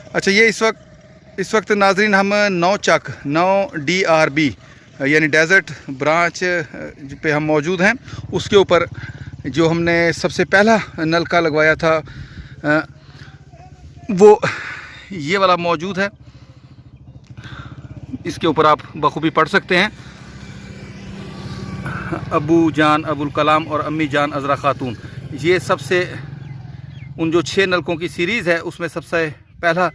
अच्छा, ये इस वक्त नाजरीन हम 9DRB यानी डेजर्ट ब्रांच पे हम मौजूद हैं। उसके ऊपर जो हमने सबसे पहला नलका लगवाया था वो ये वाला मौजूद है। इसके ऊपर आप बखूबी पढ़ सकते हैं, अबू जान अबुल कलाम और अम्मी जान अज़रा खातून। ये सबसे उन जो 6 नलकों की सीरीज़ है उसमें सबसे पहला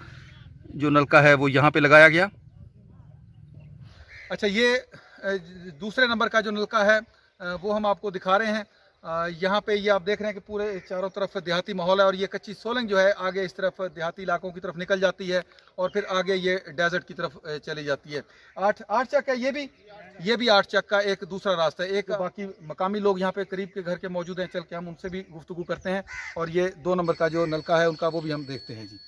जो नलका है वो यहाँ पे लगाया गया। अच्छा, ये दूसरे नंबर का जो नलका है वो हम आपको दिखा रहे हैं। यहाँ पे ये आप देख रहे हैं कि पूरे चारों तरफ देहाती माहौल है और ये कच्ची सोलंग जो है आगे इस तरफ देहाती इलाकों की तरफ निकल जाती है और फिर आगे ये डेजर्ट की तरफ चली जाती है। 8 चक है ये भी 8 चक का एक दूसरा रास्ता है। एक बाकी मकामी लोग यहाँ पे करीब के घर के मौजूद हैं, चल के हम उनसे भी गुफ्तगू करते हैं और ये 2 नंबर का जो नलका है उनका वो भी हम देखते हैं जी।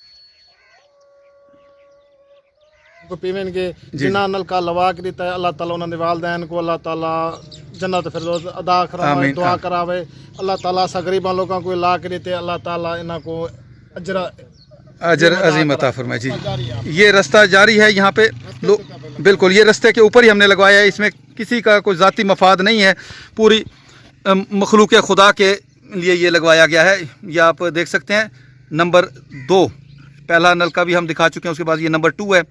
को पीवन के जिन्ना नलका लवा के देता है, अल्लाह ताला उन्होंने वालदैन को अल्लाह ताला जन्नत फिरदौस अदा करावे, दुआ करावे। अल्लाह ताला सा गरीबा लोगों को ला के देते, अल्लाह ताला इन्हों को अजर अजीम अता फरमाए जी। ये रास्ता जारी है यहाँ पे बिल्कुल ये रास्ते के ऊपर ही हमने लगवाया है। इसमें किसी का कोई ज़ाती मफाद नहीं है, पूरी मखलूक खुदा के लिए ये लगवाया गया है। ये आप देख सकते हैं। नंबर 2 पहला नलका भी हम दिखा चुके हैं, उसके बाद ये नंबर 2 है।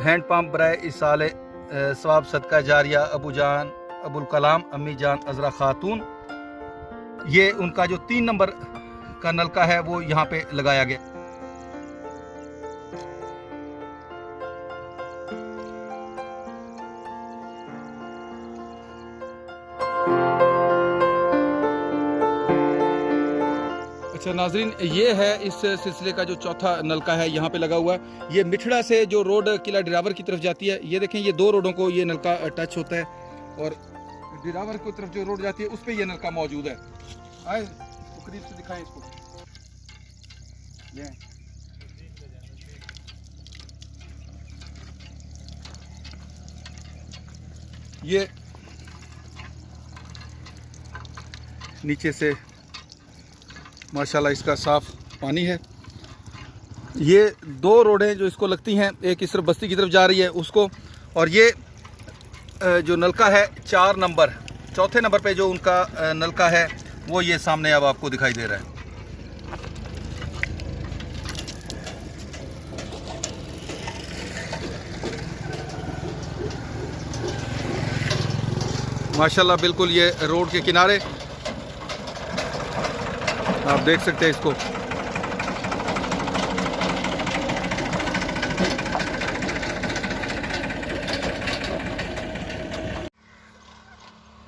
हैंड पंप बराए इसाले सवाब सदका जारिया अबू जान अबुल कलाम अम्मी जान अज़रा खातून, ये उनका जो 3 नंबर का नलका है वो यहाँ पे लगाया गया। अच्छा नाजरीन, ये है इस सिलसिले का जो चौथा नलका है यहाँ पे लगा हुआ है। ये मिठड़ा से जो रोड किला डिरावर की तरफ जाती है, ये देखें ये 2 रोडों को ये नलका टच होता है और डिरावर की तरफ जो रोड जाती है उस पे ये नलका मौजूद है। आए तो करीब से दिखाएं इसको। ये नीचे से माशाल्लाह इसका साफ पानी है। ये 2 रोडें जो इसको लगती हैं, एक इस तरफ बस्ती की तरफ जा रही है उसको, और ये जो नलका है 4 नंबर, चौथे नंबर पे जो उनका नलका है वो ये सामने अब आपको दिखाई दे रहा है। माशाल्लाह बिल्कुल ये रोड के किनारे आप देख सकते हैं इसको।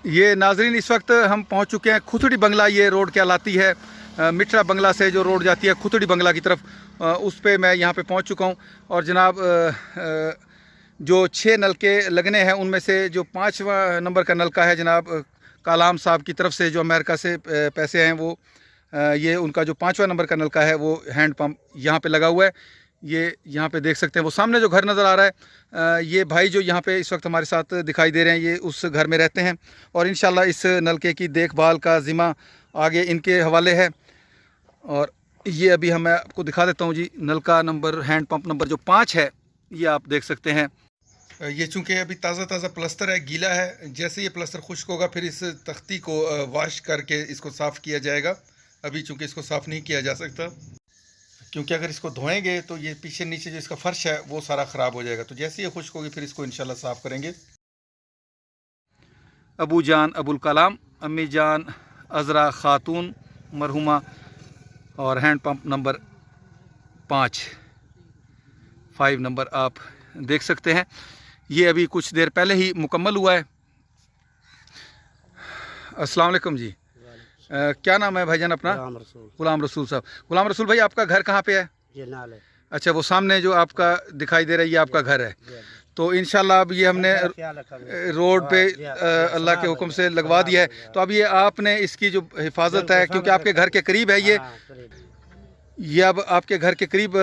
ये नाजरीन इस वक्त हम पहुंच चुके हैं खुथड़ी बंगला। ये रोड कहलाती है मिठड़ा बंगला से जो रोड जाती है खुथड़ी बंगला की तरफ, उस पे मैं यहाँ पे पहुंच चुका हूँ। और जनाब जो 6 नलके लगने हैं उनमें से जो 5वां नंबर का नलका है जनाब कलाम साहब की तरफ से जो अमेरिका से पैसे हैं, वो ये उनका जो 5वां नंबर का नलका है वो हैंड पंप यहाँ पे लगा हुआ है। ये यहाँ पे देख सकते हैं। वो सामने जो घर नज़र आ रहा है, ये भाई जो यहाँ पे इस वक्त हमारे साथ दिखाई दे रहे हैं, ये उस घर में रहते हैं और इंशाल्लाह इस नलके की देखभाल का ज़िम्मा आगे इनके हवाले है। और ये अभी मैं आपको दिखा देता हूँ जी। नलका नंबर हैंड पंप नंबर जो 5 है ये आप देख सकते हैं। ये चूँकि अभी ताज़ा प्लास्टर है, गीला है। जैसे ये प्लास्टर खुश्क होगा फिर इस तख्ती को वाश करके इसको साफ़ किया जाएगा। अभी चूँकि इसको साफ़ नहीं किया जा सकता, क्योंकि अगर इसको धोएंगे तो ये पीछे नीचे जो इसका फ़र्श है वो सारा ख़राब हो जाएगा। तो जैसे ये खुश्क होगी फिर इसको इंशाल्लाह साफ़ करेंगे। अबू जान अबुल कलाम अम्मी जान अज़रा खातून मरहुमा और हैंड पंप नंबर 5 नंबर आप देख सकते हैं। ये अभी कुछ देर पहले ही मुकम्मल हुआ है। अस्सलाम वालेकुम जी। क्या नाम है भाईजान अपना? गुलाम रसूल साहब। गुलाम रसूल भाई, आपका घर कहाँ पे है? ये नाल है। अच्छा, वो सामने जो आपका दिखाई दे रहा है ये आपका घर है। तो इंशाल्लाह अब ये हमने रोड पे अल्लाह के हुक्म से लगवा दिया है। तो अब ये आपने इसकी जो हिफाजत है, क्योंकि आपके घर के करीब है ये अब आपके घर के करीब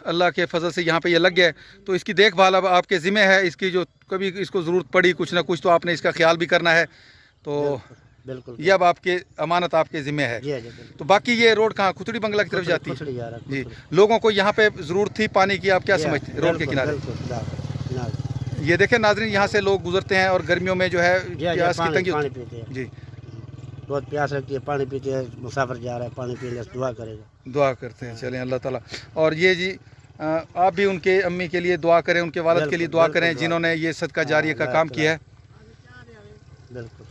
अल्लाह के फजल से यहाँ पे ये लग गया है, तो इसकी देखभाल अब आपके ज़िम्मे है। इसकी जो कभी इसको ज़रूरत पड़ी कुछ ना कुछ तो आपने इसका ख्याल भी करना है। तो बिल्कुल ये अब आपके अमानत आपके ज़िम्मे है। तो बाकी ये रोड कहाँ खुथड़ी बंगला की तरफ जाती है जी। लोगों को यहाँ पे ज़रूरत थी पानी की, आप क्या समझते हैं रोड के किनारे? ये देखें नाज़रीन, यहाँ से लोग गुजरते हैं और गर्मियों में जो है प्यास की तंगी जी, बहुत प्यास लगती है, पानी पीते हैं, मुसाफिर जा रहा है पानी पीने, दुआ करेगा, दुआ करते हैं। चलें अल्लाह ताला। और ये जी आप भी उनके अम्मी के लिए दुआ करें, उनके वालिद के लिए दुआ करें जिन्होंने ये सदका जारिया का काम किया है। बिल्कुल।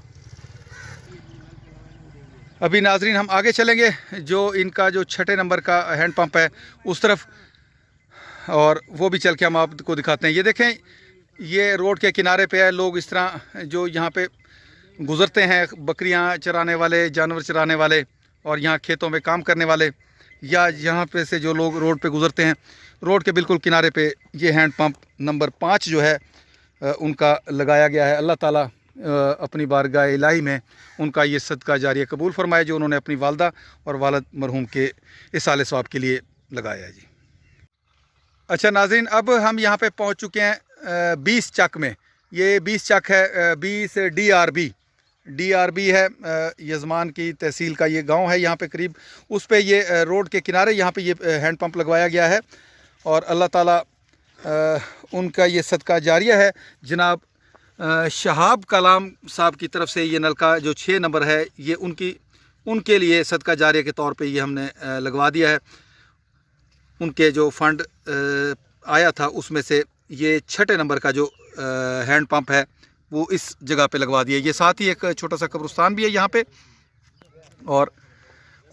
अभी नाजरीन हम आगे चलेंगे, जो इनका जो 6 नंबर का हैंड पंप है उस तरफ, और वो भी चल के हम आपको दिखाते हैं। ये देखें, ये रोड के किनारे पे है। लोग इस तरह जो यहाँ पे गुज़रते हैं, बकरियाँ चराने वाले, जानवर चराने वाले और यहाँ खेतों में काम करने वाले, या यहाँ पे से जो लोग रोड पे गुज़रते हैं, रोड के बिल्कुल किनारे पे ये हैंड पंप नंबर 5 जो है उनका लगाया गया है। अल्लाह ताला अपनी बारगाह इलाही में उनका ये सदका जारिया कबूल फरमाए, जो उन्होंने अपनी वालदा और वालिद मरहूम के इसाले सवाब के लिए लगाया है जी। अच्छा नाज़रीन, अब हम यहाँ पे पहुँच चुके हैं 20 चक में। ये 20 चक है, 20 DRB है, यजमान की तहसील का ये गांव है यहाँ पे करीब। उस पे ये रोड के किनारे यहाँ पे ये हैंड पंप लगवाया गया है, और अल्लाह ताला उनका ये सदका जारिया है। जनाब शहाब कलाम साहब की तरफ से ये नलका जो 6 नंबर है, ये उनके लिए सदका जारिया के तौर पे ये हमने लगवा दिया है। उनके जो फंड आया था उसमें से ये 6 नंबर का जो हैंड पंप है वो इस जगह पे लगवा दिया। ये साथ ही एक छोटा सा कब्रिस्तान भी है यहाँ पे, और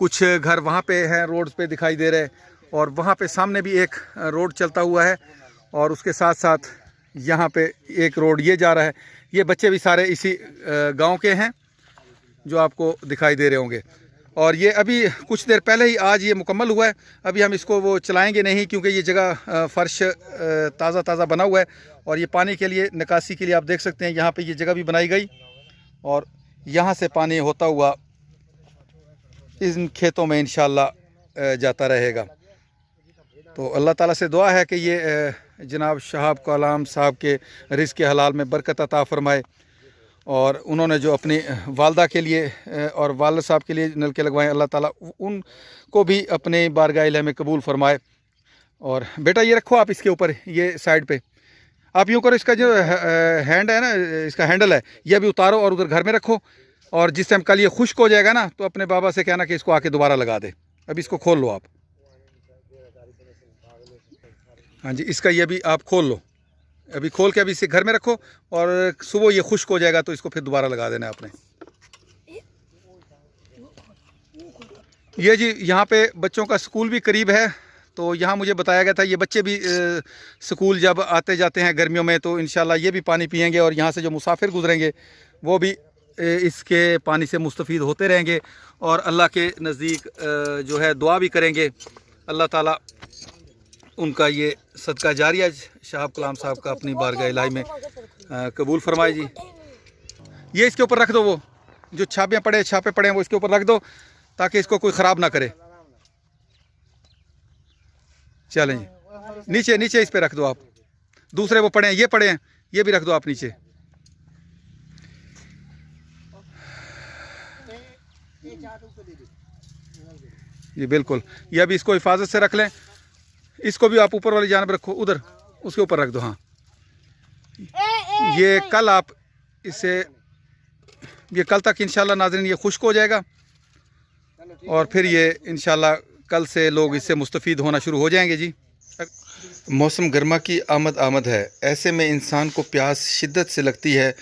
कुछ घर वहाँ पे हैं रोड पे दिखाई दे रहे हैं, और वहाँ पे सामने भी एक रोड चलता हुआ है, और उसके साथ साथ यहाँ पे एक रोड ये जा रहा है। ये बच्चे भी सारे इसी गांव के हैं जो आपको दिखाई दे रहे होंगे, और ये अभी कुछ देर पहले ही आज ये मुकम्मल हुआ है। अभी हम इसको वो चलाएंगे नहीं, क्योंकि ये जगह फ़र्श ताज़ा बना हुआ है, और ये पानी के लिए निकासी के लिए आप देख सकते हैं यहाँ पे ये जगह भी बनाई गई, और यहाँ से पानी होता हुआ इन खेतों में इंशाअल्लाह जाता रहेगा। तो अल्लाह ताला से दुआ है कि ये जनाब शहाब कलाम साहब के रिज़्क़ के हलाल में बरकत अता फ़रमाए, और उन्होंने जो अपनी वालदा के लिए और वालिद साहब के लिए नलके लगवाएं, अल्लाह ताला उनको भी अपने बारगाह इलाही में कबूल फरमाए। और बेटा ये रखो आप इसके ऊपर, ये साइड पे आप यूँ करो, इसका जो हैंड है ना, इसका हैंडल है, ये अभी उतारो और उधर घर में रखो, और जिस टाइम कल ये खुश्क हो जाएगा ना तो अपने बाबा से कहना कि इसको आके दोबारा लगा दे। अभी इसको खोल लो आप, हाँ जी, इसका ये भी आप खोल लो, अभी खोल के अभी इसे घर में रखो, और सुबह ये खुश्क हो जाएगा तो इसको फिर दोबारा लगा देना आपने। ये जी यहाँ पे बच्चों का स्कूल भी करीब है, तो यहाँ मुझे बताया गया था ये बच्चे भी स्कूल जब आते जाते हैं गर्मियों में तो इंशाल्लाह ये भी पानी पिएंगे, और यहाँ से जो मुसाफिर गुजरेंगे वो भी इसके पानी से मुस्तफ़ीद होते रहेंगे, और अल्लाह के नज़दीक जो है दुआ भी करेंगे। अल्लाह ताला उनका ये सदका जारिया शहाब कलाम साहब का अपनी बारगाह इलाही में कबूल फरमाए जी। ये इसके ऊपर रख दो, वो जो छापे पड़े हैं वो इसके ऊपर रख दो, ताकि इसको कोई ख़राब ना करे। चलें जी, नीचे इस पे रख दो आप। दूसरे वो पड़े हैं, ये भी रख दो आप नीचे। जी बिल्कुल, ये अभी इसको हिफाजत से रख लें। इसको भी आप ऊपर वाली जानब रखो, उधर उसके ऊपर रख दो। हाँ, ये कल आप इसे, ये कल तक इंशाल्लाह नाज़रीन ये खुश्क हो जाएगा, और फिर ये इंशाल्लाह कल से लोग इससे मुस्तफ़ीद होना शुरू हो जाएंगे जी। मौसम गर्मा की आमद है, ऐसे में इंसान को प्यास शिद्दत से लगती है।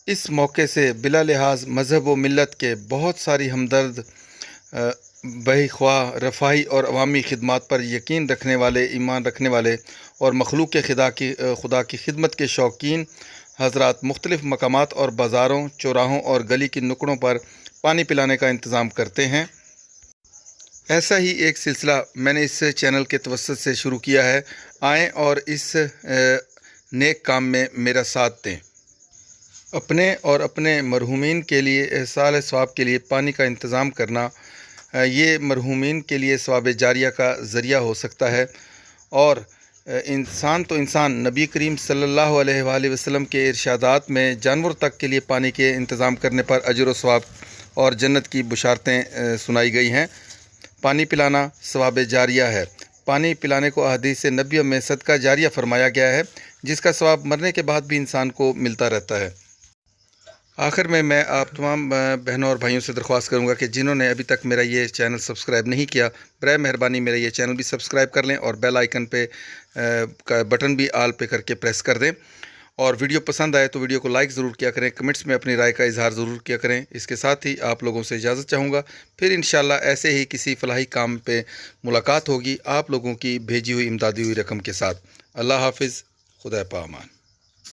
इस मौके से बिला लिहाज मज़हब व मिल्लत के बहुत सारी हमदर्द, बहिख्वाह, रफ़ाही और अवामी खिदमत पर यकीन रखने वाले, ईमान रखने वाले और मखलूक के खुदा की खिदमत के शौकीन हज़रात मुख्तलिफ़ मकामात और बाज़ारों, चौराहों और गली की नुकड़ों पर पानी पिलाने का इंतज़ाम करते हैं। ऐसा ही एक सिलसिला मैंने इस चैनल के तवस्सुत से शुरू किया है। आएँ और इस नेक काम में मेरा साथ दें। अपने और अपने मरहूमीन के लिए एहसाल सवाब के लिए पानी का इंतज़ाम करना, ये मरहूमीन के लिए सवाब जारिया का ज़रिया हो सकता है। और इंसान तो इंसान, नबी करीम सल्लल्लाहु अलैहि वसल्लम के इरशादात में जानवर तक के लिए पानी के इंतज़ाम करने पर अजर व सवाब और जन्नत की बुशारतें सुनाई गई हैं। पानी पिलाना सवाब जारिया है। पानी पिलाने को अहदीस नबी में सदका जारिया फरमाया गया है, जिसका सवाब मरने के बाद भी इंसान को मिलता रहता है। आखिर में मैं आप तमाम बहनों और भाइयों से दरख्वास्त करूंगा कि जिन्होंने अभी तक मेरा ये चैनल सब्सक्राइब नहीं किया, बराए मेहरबानी मेरा ये चैनल भी सब्सक्राइब कर लें और बेल आइकन पे का बटन भी आल पे करके प्रेस कर दें। और वीडियो पसंद आए तो वीडियो को लाइक ज़रूर किया करें, कमेंट्स में अपनी राय का इजहार ज़रूर किया करें। इसके साथ ही आप लोगों से इजाज़त चाहूँगा, फिर इंशाअल्लाह ऐसे ही किसी फलाही काम पे मुलाकात होगी आप लोगों की भेजी हुई इमदादी हुई रकम के साथ। अल्लाह हाफिज़, खुदा पामान।